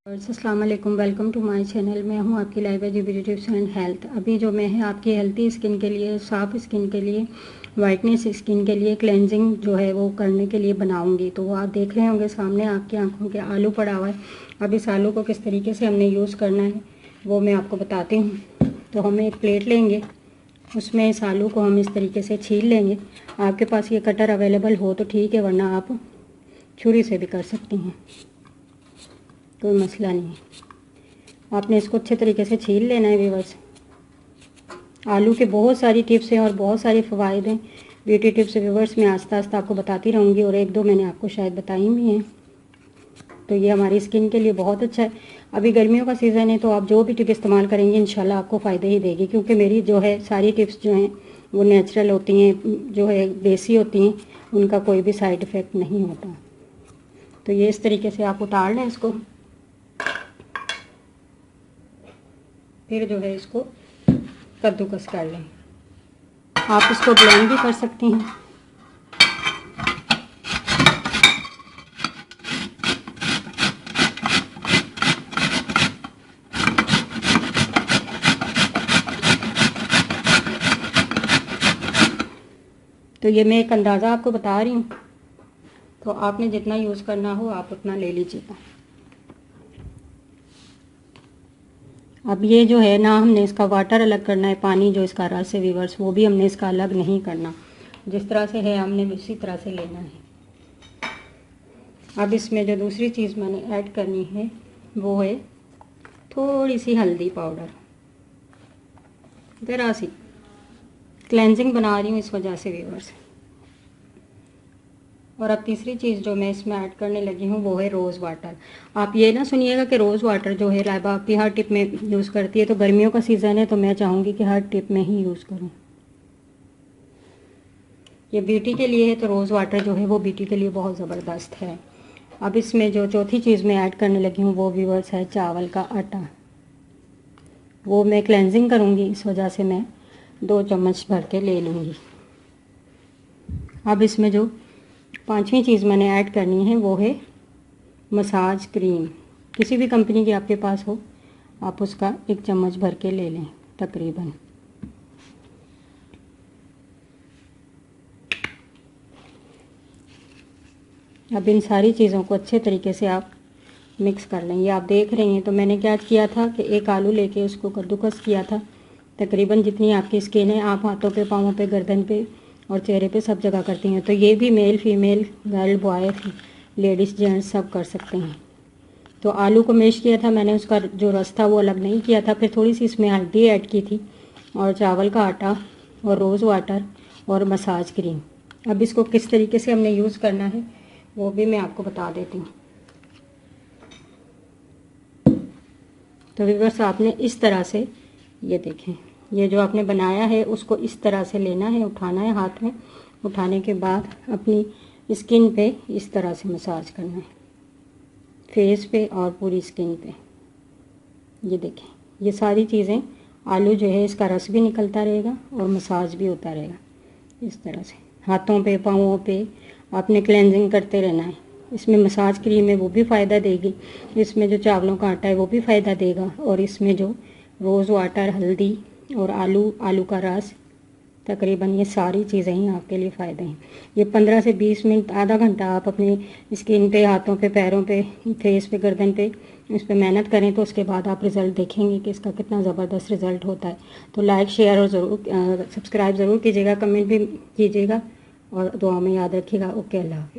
अस्सलाम वालेकुम, welcome to my channel. मैं हूं आपकी लाइबा जी ब्यूटी टिप्स एंड हेल्थ। अभी जो मैं है आपकी हेल्थी स्किन के लिए, साफ स्किन के लिए, वाइटनेस स्किन के लिए, क्लेंजिंग जो है वो करने के लिए बनाऊंगी। तो वो आप देख रहे होंगे सामने आपकी आंखों के आलू पड़ा हुआ है। अब इस आलू को किस तरीके से हमने यूज़ करना है वो मैं आपको बताती हूँ। तो हम एक प्लेट लेंगे, उसमें इस आलू को हम इस तरीके से छील लेंगे। आपके पास ये कटर अवेलेबल हो तो ठीक है, वरना आप छुरी से भी कर सकती हैं, कोई मसला नहीं है। आपने इसको अच्छे तरीके से छील लेना है व्यूअर्स। आलू के बहुत सारी टिप्स हैं और बहुत सारे फ़वाइद हैं। ब्यूटी टिप्स व्यूअर्स मैं आस्ता आस्ता आपको बताती रहूँगी और एक दो मैंने आपको शायद बताई भी हैं। तो ये हमारी स्किन के लिए बहुत अच्छा है। अभी गर्मियों का सीज़न है तो आप जो भी टिप इस्तेमाल करेंगे इंशाल्लाह आपको फ़ायदे ही देगी, क्योंकि मेरी जो है सारी टिप्स जो हैं वो नेचुरल होती हैं, जो है देसी होती हैं, उनका कोई भी साइड इफ़ेक्ट नहीं होता। तो ये इस तरीके से आप उतार लें इसको, फिर जो है इसको कद्दूकस कर लें। आप इसको ब्लेंड भी कर सकती हैं। तो ये मैं एक अंदाज़ा आपको बता रही हूँ, तो आपने जितना यूज़ करना हो आप उतना ले लीजिएगा। अब ये जो है ना, हमने इसका वाटर अलग करना है, पानी जो इसका रस है व्यूअर्स, वो भी हमने इसका अलग नहीं करना। जिस तरह से है हमने उसी तरह से लेना है। अब इसमें जो दूसरी चीज़ मैंने ऐड करनी है वो है थोड़ी सी हल्दी पाउडर, ज़रा सी। क्लेंजिंग बना रही हूँ इस वजह से व्यूअर्स। और अब तीसरी चीज़ जो मैं इसमें ऐड करने लगी हूँ वो है रोज़ वाटर। आप ये ना सुनिएगा कि रोज़ वाटर जो है लाइबा आपकी हर टिप में यूज़ करती है, तो गर्मियों का सीज़न है तो मैं चाहूँगी कि हर टिप में ही यूज़ करूँ। ये ब्यूटी के लिए है तो रोज़ वाटर जो है वो ब्यूटी के लिए बहुत ज़बरदस्त है। अब इसमें जो चौथी चीज़ मैं ऐड करने लगी हूँ वो व्यूअर्स है चावल का आटा। वो मैं क्लेंजिंग करूँगी, इस वजह से मैं 2 चम्मच भर के ले लूँगी। अब इसमें जो पांचवी चीज़ मैंने ऐड करनी है वो है मसाज क्रीम। किसी भी कंपनी की आपके पास हो आप उसका 1 चम्मच भर के ले लें तकरीबन। अब इन सारी चीज़ों को अच्छे तरीके से आप मिक्स कर लें। ये आप देख रहे हैं, तो मैंने क्या किया था कि एक आलू लेके उसको कद्दूकस किया था। तकरीबन जितनी आपकी स्किन है, आप हाथों पे, पाँवों पे, गर्दन पे और चेहरे पे सब जगह करती हैं। तो ये भी male female, girl boy, ladies gents सब कर सकते हैं। तो आलू को मैश किया था मैंने, उसका जो रस था वो अलग नहीं किया था। फिर थोड़ी सी इसमें हल्दी ऐड की थी और चावल का आटा और रोज़ वाटर और मसाज क्रीम। अब इसको किस तरीके से हमने यूज़ करना है वो भी मैं आपको बता देती हूँ। तो व्यूअर्स आपने इस तरह से, ये देखें, ये जो आपने बनाया है उसको इस तरह से लेना है, उठाना है हाथ में। उठाने के बाद अपनी स्किन पे इस तरह से मसाज करना है, फेस पे और पूरी स्किन पे। ये देखें, ये सारी चीज़ें, आलू जो है इसका रस भी निकलता रहेगा और मसाज भी होता रहेगा। इस तरह से हाथों पे, पाँवों पे आपने क्लेंजिंग करते रहना है। इसमें मसाज क्रीम है वो भी फ़ायदा देगी, इसमें जो चावलों का आटा है वो भी फ़ायदा देगा, और इसमें जो रोज़ वाटर, हल्दी और आलू का रस, तकरीबन ये सारी चीज़ें ही आपके लिए फ़ायदे हैं। ये 15 से 20 मिनट, आधा घंटा आप अपनी स्किन पे, हाथों पे, पैरों पे, फेस पे, गर्दन पे इस पर मेहनत करें तो उसके बाद आप रिज़ल्ट देखेंगे कि इसका कितना ज़बरदस्त रिज़ल्ट होता है। तो लाइक, शेयर और ज़रूर सब्सक्राइब ज़रूर कीजिएगा, कमेंट भी कीजिएगा और दुआ में याद रखिएगा। ओके, अल्लाह हाफ़िज़।